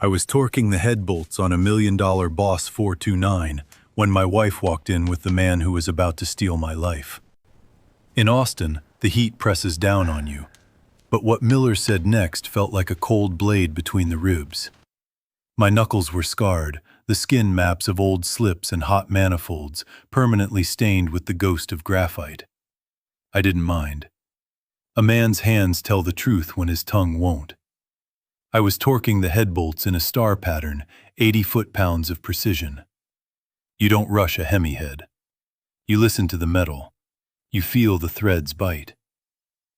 I was torquing the head bolts on $1 million Boss 429 when my wife walked in with the man who was about to steal my life. In Austin, the heat presses down on you, but what Miller said next felt like a cold blade between the ribs. My knuckles were scarred, the skin maps of old slips and hot manifolds permanently stained with the ghost of graphite. I didn't mind. A man's hands tell the truth when his tongue won't. I was torquing the head bolts in a star pattern, 80 foot-pounds of precision. You don't rush a Hemi head. You listen to the metal. You feel the threads bite.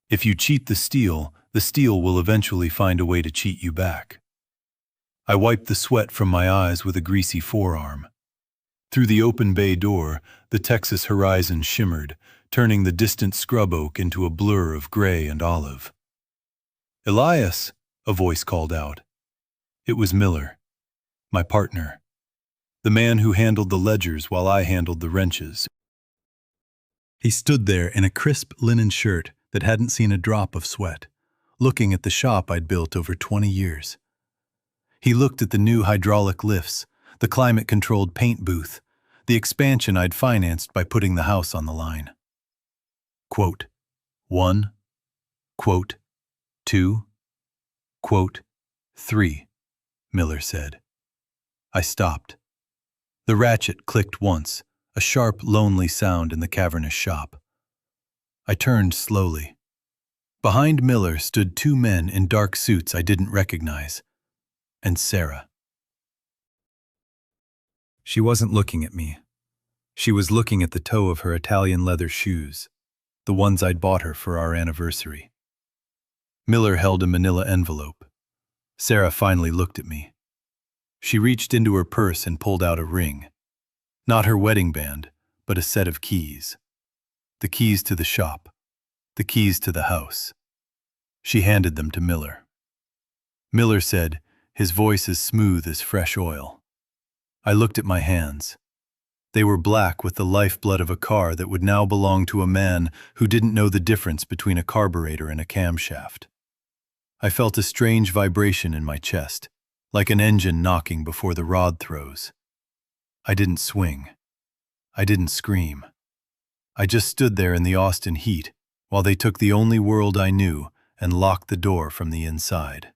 If you cheat the steel will eventually find a way to cheat you back. I wiped the sweat from my eyes with a greasy forearm. Through the open bay door, the Texas horizon shimmered, turning the distant scrub oak into a blur of gray and olive. "Elias," a voice called out. It was Miller, my partner, the man who handled the ledgers while I handled the wrenches. He stood there in a crisp linen shirt that hadn't seen a drop of sweat, looking at the shop I'd built over 20 years. He looked at the new hydraulic lifts, the climate-controlled paint booth, the expansion I'd financed by putting the house on the line. Quote, 1, quote, 2, quote, 3, Miller said. I stopped. The ratchet clicked once, a sharp, lonely sound in the cavernous shop. I turned slowly. Behind Miller stood two men in dark suits I didn't recognize, and Sarah. She wasn't looking at me. She was looking at the toe of her Italian leather shoes, the ones I'd bought her for our anniversary. Miller held a manila envelope. Sarah finally looked at me. She reached into her purse and pulled out a ring. Not her wedding band, but a set of keys. The keys to the shop. The keys to the house. She handed them to Miller. Miller said, his voice as smooth as fresh oil. I looked at my hands. They were black with the lifeblood of a car that would now belong to a man who didn't know the difference between a carburetor and a camshaft. I felt a strange vibration in my chest, like an engine knocking before the rod throws. I didn't swing. I didn't scream. I just stood there in the Austin heat while they took the only world I knew and locked the door from the inside.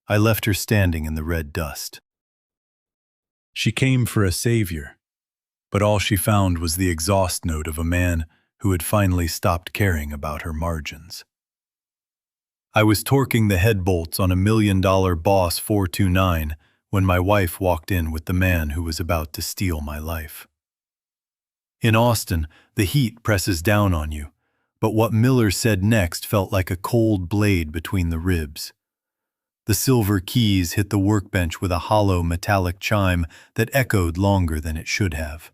I left her standing in the red dust. She came for a savior, but all she found was the exhaust note of a man who had finally stopped caring about her margins. I was torquing the head bolts on $1 million Boss 429 when my wife walked in with the man who was about to steal my life. In Austin, the heat presses down on you, but what Miller said next felt like a cold blade between the ribs. The silver keys hit the workbench with a hollow metallic chime that echoed longer than it should have.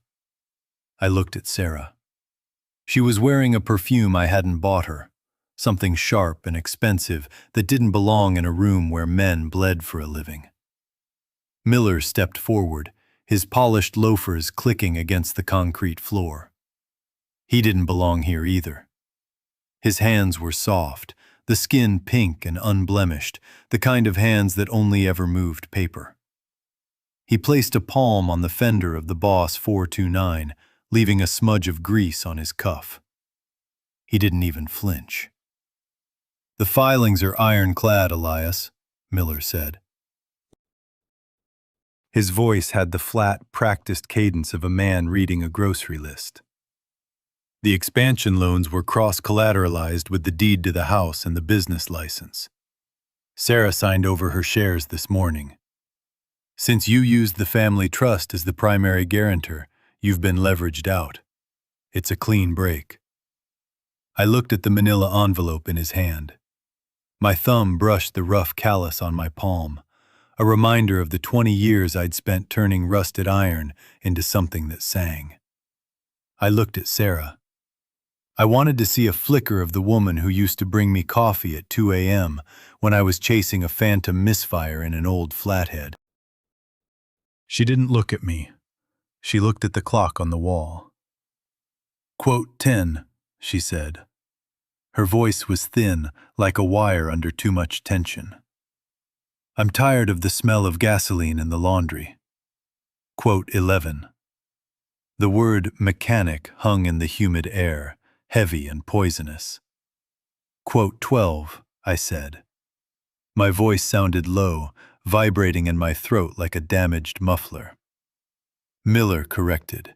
I looked at Sarah. She was wearing a perfume I hadn't bought her, something sharp and expensive that didn't belong in a room where men bled for a living. Miller stepped forward, his polished loafers clicking against the concrete floor. He didn't belong here either. His hands were soft, the skin pink and unblemished, the kind of hands that only ever moved paper. He placed a palm on the fender of the Boss 429, leaving a smudge of grease on his cuff. He didn't even flinch. "The filings are ironclad, Elias," Miller said. His voice had the flat, practiced cadence of a man reading a grocery list. The expansion loans were cross-collateralized with the deed to the house and the business license. Sarah signed over her shares this morning. Since you used the family trust as the primary guarantor, you've been leveraged out. It's a clean break. I looked at the manila envelope in his hand. My thumb brushed the rough callus on my palm, a reminder of the 20 years I'd spent turning rusted iron into something that sang. I looked at Sarah. I wanted to see a flicker of the woman who used to bring me coffee at 2 a.m. when I was chasing a phantom misfire in an old flathead. She didn't look at me. She looked at the clock on the wall. "Quote 10, she said. Her voice was thin, like a wire under too much tension. I'm tired of the smell of gasoline in the laundry. Quote 11. The word mechanic hung in the humid air, heavy and poisonous. Quote 12, I said. My voice sounded low, vibrating in my throat like a damaged muffler. Miller corrected.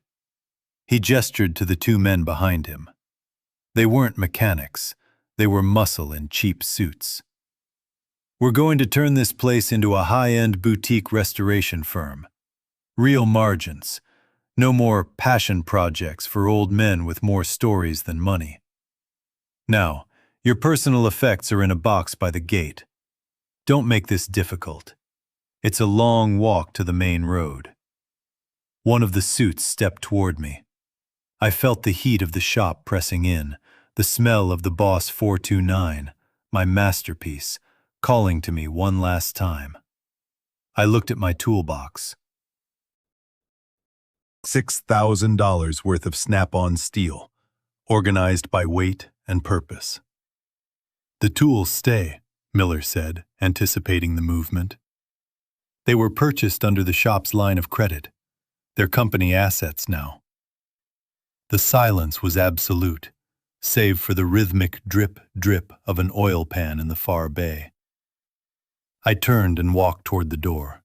He gestured to the two men behind him. They weren't mechanics. They were muscle in cheap suits. We're going to turn this place into a high-end boutique restoration firm. Real margins. No more passion projects for old men with more stories than money. Now, your personal effects are in a box by the gate. Don't make this difficult. It's a long walk to the main road. One of the suits stepped toward me. I felt the heat of the shop pressing in, the smell of the Boss 429, my masterpiece, calling to me one last time. I looked at my toolbox. $6,000 worth of snap-on steel, organized by weight and purpose. The tools stay, Miller said, anticipating the movement. They were purchased under the shop's line of credit. They're company assets now. The silence was absolute, save for the rhythmic drip-drip of an oil pan in the far bay. I turned and walked toward the door.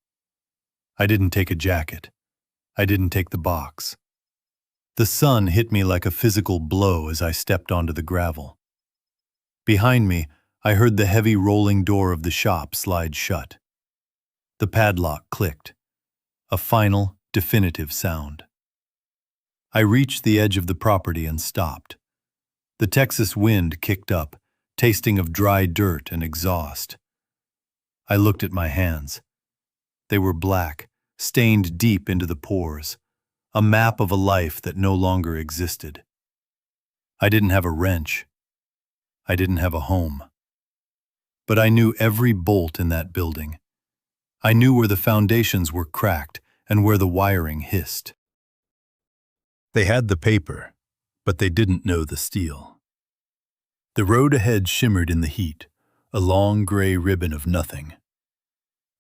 I didn't take a jacket. I didn't take the box. The sun hit me like a physical blow as I stepped onto the gravel. Behind me, I heard the heavy rolling door of the shop slide shut. The padlock clicked. A final, definitive sound. I reached the edge of the property and stopped. The Texas wind kicked up, tasting of dry dirt and exhaust. I looked at my hands. They were black, stained deep into the pores, a map of a life that no longer existed. I didn't have a wrench. I didn't have a home. But I knew every bolt in that building. I knew where the foundations were cracked and where the wiring hissed. They had the paper, but they didn't know the steel. The road ahead shimmered in the heat, a long gray ribbon of nothing.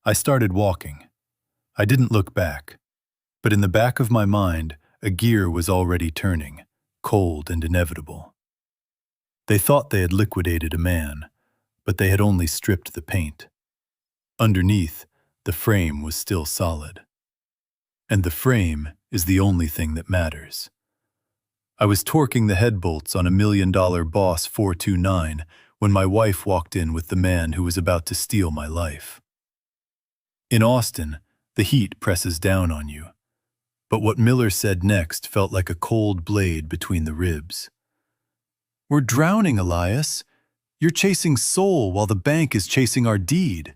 I started walking. I didn't look back, but in the back of my mind, a gear was already turning, cold and inevitable. They thought they had liquidated a man, but they had only stripped the paint. Underneath, the frame was still solid. And the frame is the only thing that matters. I was torquing the head bolts on a $1 million Boss 429 when my wife walked in with the man who was about to steal my life. In Austin, the heat presses down on you. But what Miller said next felt like a cold blade between the ribs. We're drowning, Elias. You're chasing soul while the bank is chasing our deed.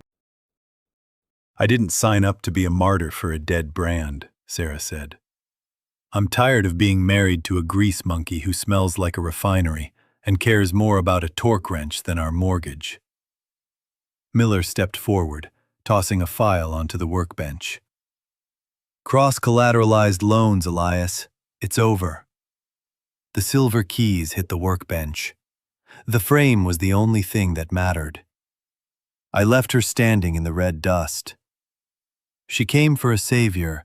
I didn't sign up to be a martyr for a dead brand, Sarah said. I'm tired of being married to a grease monkey who smells like a refinery and cares more about a torque wrench than our mortgage. Miller stepped forward, tossing a file onto the workbench. Cross-collateralized loans, Elias. It's over. The silver keys hit the workbench. The frame was the only thing that mattered. I left her standing in the red dust. She came for a savior,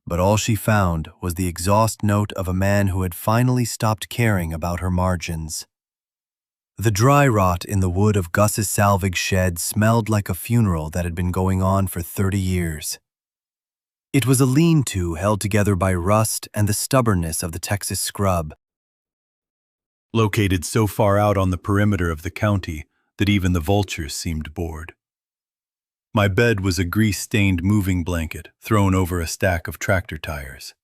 but all she found was the exhaust note of a man who had finally stopped caring about her margins. The dry rot in the wood of Gus's salvage shed smelled like a funeral that had been going on for 30 years. It was a lean-to held together by rust and the stubbornness of the Texas scrub. Located so far out on the perimeter of the county that even the vultures seemed bored. My bed was a grease-stained moving blanket thrown over a stack of tractor tires.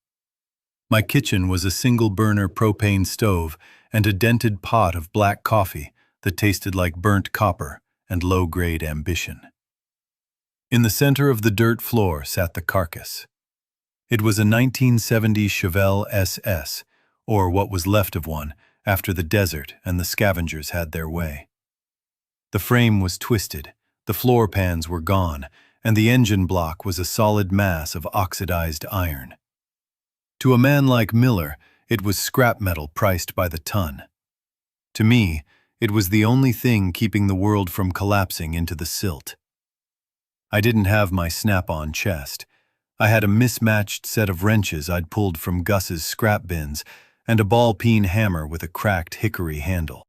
My kitchen was a single-burner propane stove and a dented pot of black coffee that tasted like burnt copper and low-grade ambition. In the center of the dirt floor sat the carcass. It was a 1970 Chevelle SS, or what was left of one, after the desert and the scavengers had their way. The frame was twisted, the floor pans were gone, and the engine block was a solid mass of oxidized iron. To a man like Miller, it was scrap metal priced by the ton. To me, it was the only thing keeping the world from collapsing into the silt. I didn't have my snap-on chest. I had a mismatched set of wrenches I'd pulled from Gus's scrap bins and a ball-peen hammer with a cracked hickory handle.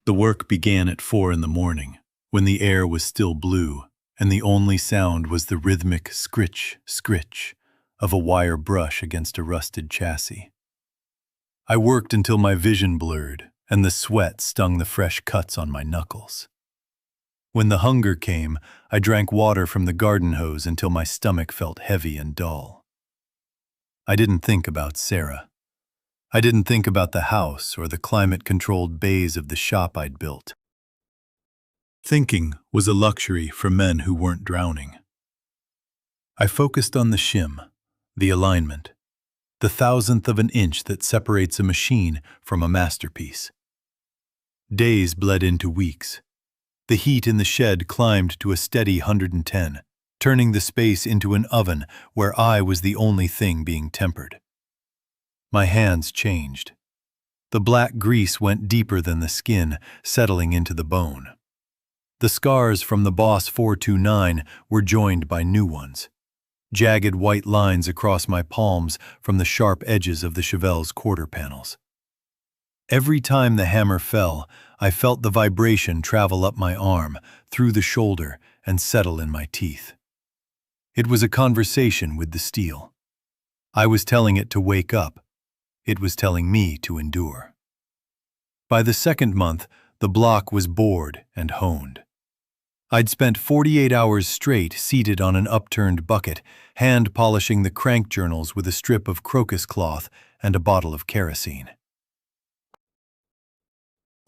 The work began at 4 in the morning, when the air was still blue, and the only sound was the rhythmic scritch, scritch of a wire brush against a rusted chassis. I worked until my vision blurred, and the sweat stung the fresh cuts on my knuckles. When the hunger came, I drank water from the garden hose until my stomach felt heavy and dull. I didn't think about Sarah. I didn't think about the house or the climate-controlled bays of the shop I'd built. Thinking was a luxury for men who weren't drowning. I focused on the shim, the alignment, the thousandth of an inch that separates a machine from a masterpiece. Days bled into weeks. The heat in the shed climbed to a steady 110, turning the space into an oven where I was the only thing being tempered. My hands changed. The black grease went deeper than the skin, settling into the bone. The scars from the Boss 429 were joined by new ones, jagged white lines across my palms from the sharp edges of the Chevelle's quarter panels. Every time the hammer fell, I felt the vibration travel up my arm, through the shoulder, and settle in my teeth. It was a conversation with the steel. I was telling it to wake up. It was telling me to endure. By the second month, the block was bored and honed. I'd spent 48 hours straight seated on an upturned bucket, hand-polishing the crank journals with a strip of crocus cloth and a bottle of kerosene.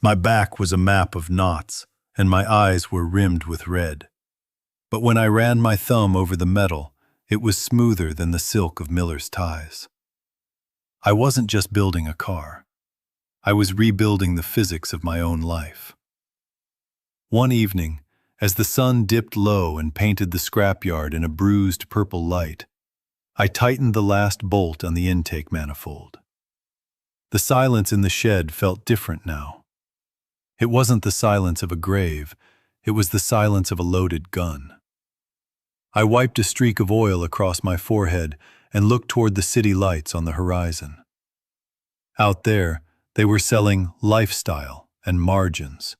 My back was a map of knots, and my eyes were rimmed with red. But when I ran my thumb over the metal, it was smoother than the silk of Miller's ties. I wasn't just building a car. I was rebuilding the physics of my own life. One evening, as the sun dipped low and painted the scrapyard in a bruised purple light, I tightened the last bolt on the intake manifold. The silence in the shed felt different now. It wasn't the silence of a grave, it was the silence of a loaded gun. I wiped a streak of oil across my forehead and looked toward the city lights on the horizon. Out there, they were selling lifestyle and margins.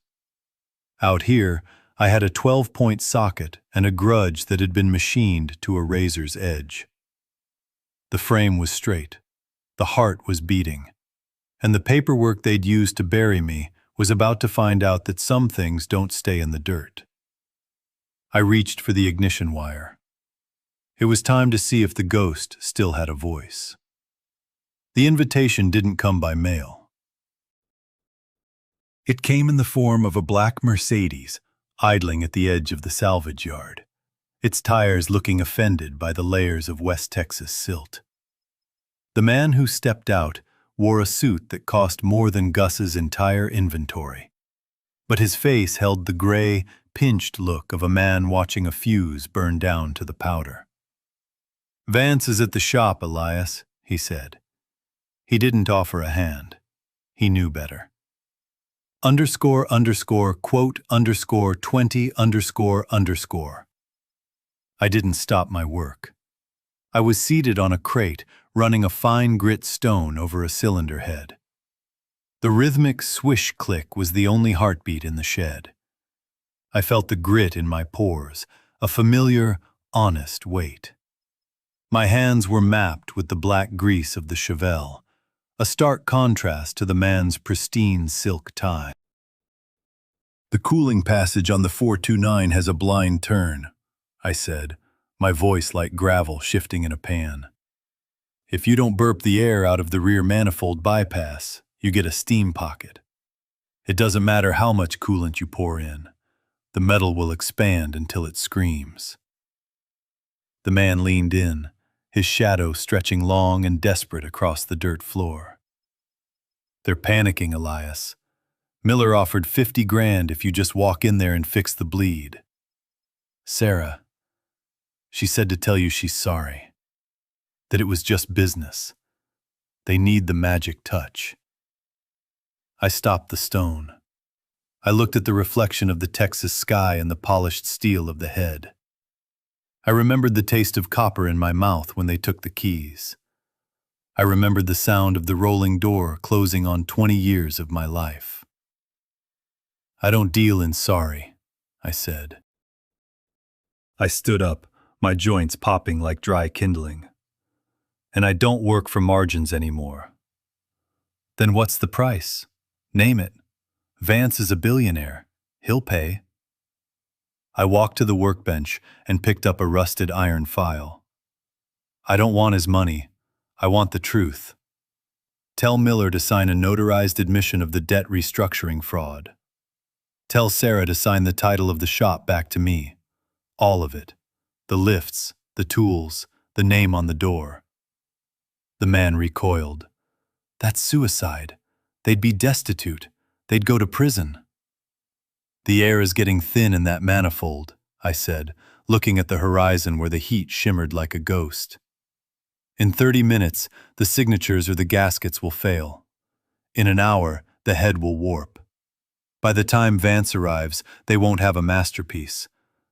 Out here, I had a 12-point socket and a grudge that had been machined to a razor's edge. The frame was straight, the heart was beating, and the paperwork they'd used to bury me was about to find out that some things don't stay in the dirt. I reached for the ignition wire. It was time to see if the ghost still had a voice. The invitation didn't come by mail. It came in the form of a black Mercedes idling at the edge of the salvage yard, its tires looking offended by the layers of West Texas silt. The man who stepped out wore a suit that cost more than Gus's entire inventory, but his face held the gray, pinched look of a man watching a fuse burn down to the powder. "Vance is at the shop, Elias," he said. He didn't offer a hand. He knew better. __quote _20__. I didn't stop my work. I was seated on a crate, running a fine grit stone over a cylinder head. The rhythmic swish click was the only heartbeat in the shed. I felt the grit in my pores, a familiar, honest weight. My hands were mapped with the black grease of the Chevelle, a stark contrast to the man's pristine silk tie. "The cooling passage on the 429 has a blind turn," I said, my voice like gravel shifting in a pan. "If you don't burp the air out of the rear manifold bypass, you get a steam pocket. It doesn't matter how much coolant you pour in. The metal will expand until it screams." The man leaned in, his shadow stretching long and desperate across the dirt floor. "They're panicking, Elias. Miller offered 50 grand if you just walk in there and fix the bleed. Sarah, she said to tell you she's sorry, that it was just business. They need the magic touch." I stopped the stone. I looked at the reflection of the Texas sky and the polished steel of the head. I remembered the taste of copper in my mouth when they took the keys. I remembered the sound of the rolling door closing on 20 years of my life. "I don't deal in sorry," I said. I stood up, my joints popping like dry kindling. "And I don't work for margins anymore." "Then what's the price? Name it. Vance is a billionaire. He'll pay." I walked to the workbench and picked up a rusted iron file. "I don't want his money. I want the truth. Tell Miller to sign a notarized admission of the debt restructuring fraud. Tell Sarah to sign the title of the shop back to me. All of it. The lifts, the tools, the name on the door." The man recoiled. "That's suicide. They'd be destitute. They'd go to prison." "The air is getting thin in that manifold," I said, looking at the horizon where the heat shimmered like a ghost. "In 30 minutes, the signatures or the gaskets will fail. In an hour, the head will warp. By the time Vance arrives, they won't have a masterpiece.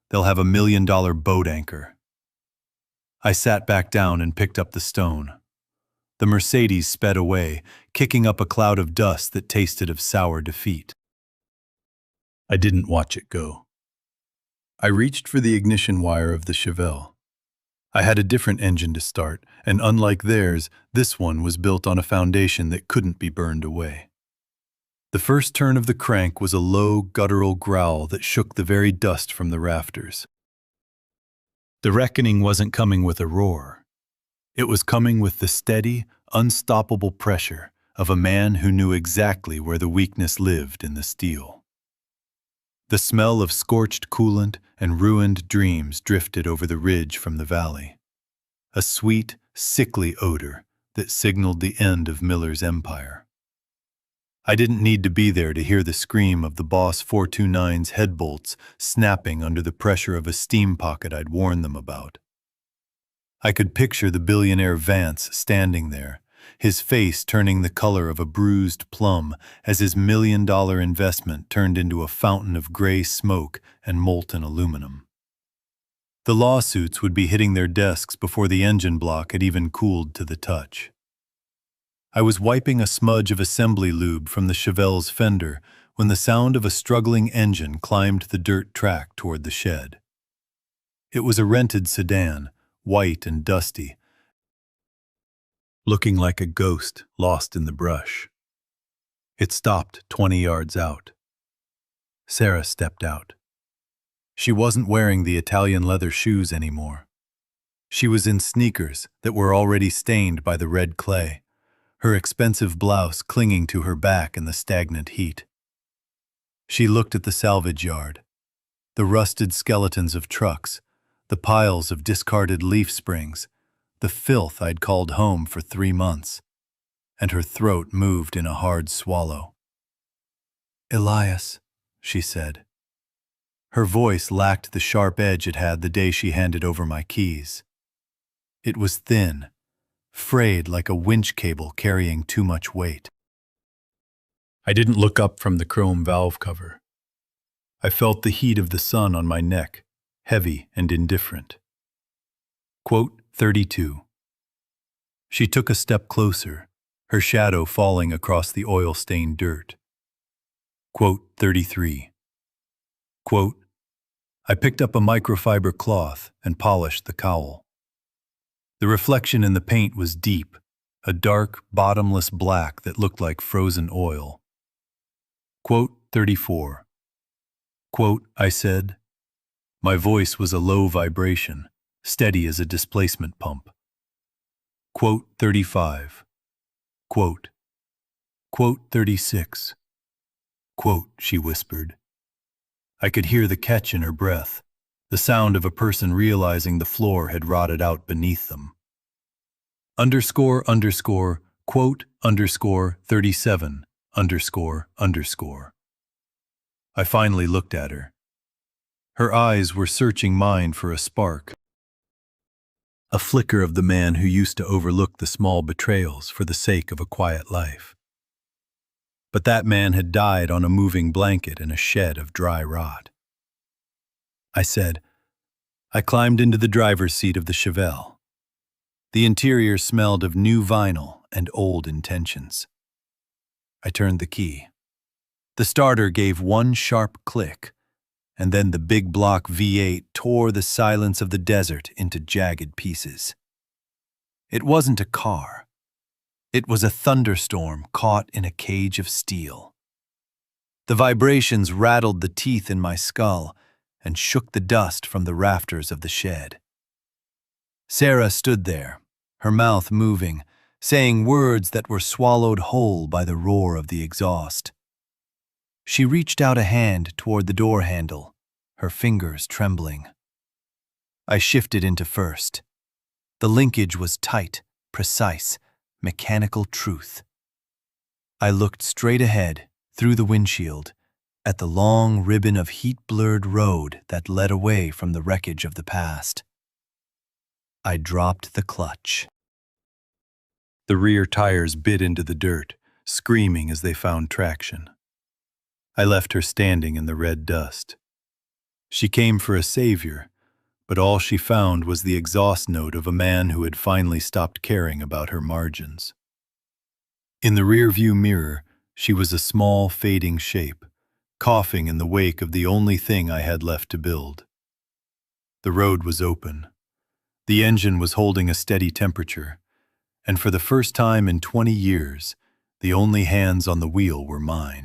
They'll have $1 million boat anchor." I sat back down and picked up the stone. The Mercedes sped away, kicking up a cloud of dust that tasted of sour defeat. I didn't watch it go. I reached for the ignition wire of the Chevelle. I had a different engine to start, and unlike theirs, this one was built on a foundation that couldn't be burned away. The first turn of the crank was a low, guttural growl that shook the very dust from the rafters. The reckoning wasn't coming with a roar. It was coming with the steady, unstoppable pressure of a man who knew exactly where the weakness lived in the steel. The smell of scorched coolant and ruined dreams drifted over the ridge from the valley. A sweet, sickly odor that signaled the end of Miller's empire. I didn't need to be there to hear the scream of the Boss 429's head bolts snapping under the pressure of a steam pocket I'd warned them about. I could picture the billionaire Vance standing there, his face turning the color of a bruised plum as his $1 million investment turned into a fountain of gray smoke and molten aluminum. The lawsuits would be hitting their desks before the engine block had even cooled to the touch. I was wiping a smudge of assembly lube from the Chevelle's fender when the sound of a struggling engine climbed the dirt track toward the shed. It was a rented sedan, white and dusty, looking like a ghost lost in the brush. It stopped 20 yards out. Sarah stepped out. She wasn't wearing the Italian leather shoes anymore. She was in sneakers that were already stained by the red clay, her expensive blouse clinging to her back in the stagnant heat. She looked at the salvage yard, the rusted skeletons of trucks, the piles of discarded leaf springs, the filth I'd called home for 3 months, and her throat moved in a hard swallow. "Elias," she said. Her voice lacked the sharp edge it had the day she handed over my keys. It was thin, frayed like a winch cable carrying too much weight. I didn't look up from the chrome valve cover. I felt the heat of the sun on my neck, heavy and indifferent. Quote 32. She took a step closer, her shadow falling across the oil-stained dirt. Quote 33. Quote, I picked up a microfiber cloth and polished the cowl. The reflection in the paint was deep, a dark, bottomless black that looked like frozen oil. Quote 34. Quote, I said. My voice was a low vibration, steady as a displacement pump. Quote 35. Quote. Quote 36. Quote, she whispered. I could hear the catch in her breath, the sound of a person realizing the floor had rotted out beneath them. Underscore, underscore, quote, underscore, 37, underscore, underscore. I finally looked at her. Her eyes were searching mine for a spark, a flicker of the man who used to overlook the small betrayals for the sake of a quiet life. But that man had died on a moving blanket in a shed of dry rot. I said. I climbed into the driver's seat of the Chevelle. The interior smelled of new vinyl and old intentions. I turned the key. The starter gave one sharp click, and then the big block V8 tore the silence of the desert into jagged pieces. It wasn't a car. It was a thunderstorm caught in a cage of steel. The vibrations rattled the teeth in my skull and shook the dust from the rafters of the shed. Sarah stood there, her mouth moving, saying words that were swallowed whole by the roar of the exhaust. She reached out a hand toward the door handle, her fingers trembling. I shifted into first. The linkage was tight, precise, mechanical truth. I looked straight ahead, through the windshield, at the long ribbon of heat-blurred road that led away from the wreckage of the past. I dropped the clutch. The rear tires bit into the dirt, screaming as they found traction. I left her standing in the red dust. She came for a savior, but all she found was the exhaust note of a man who had finally stopped caring about her margins. In the rearview mirror, she was a small, fading shape, coughing in the wake of the only thing I had left to build. The road was open. The engine was holding a steady temperature, and for the first time in 20 years, the only hands on the wheel were mine.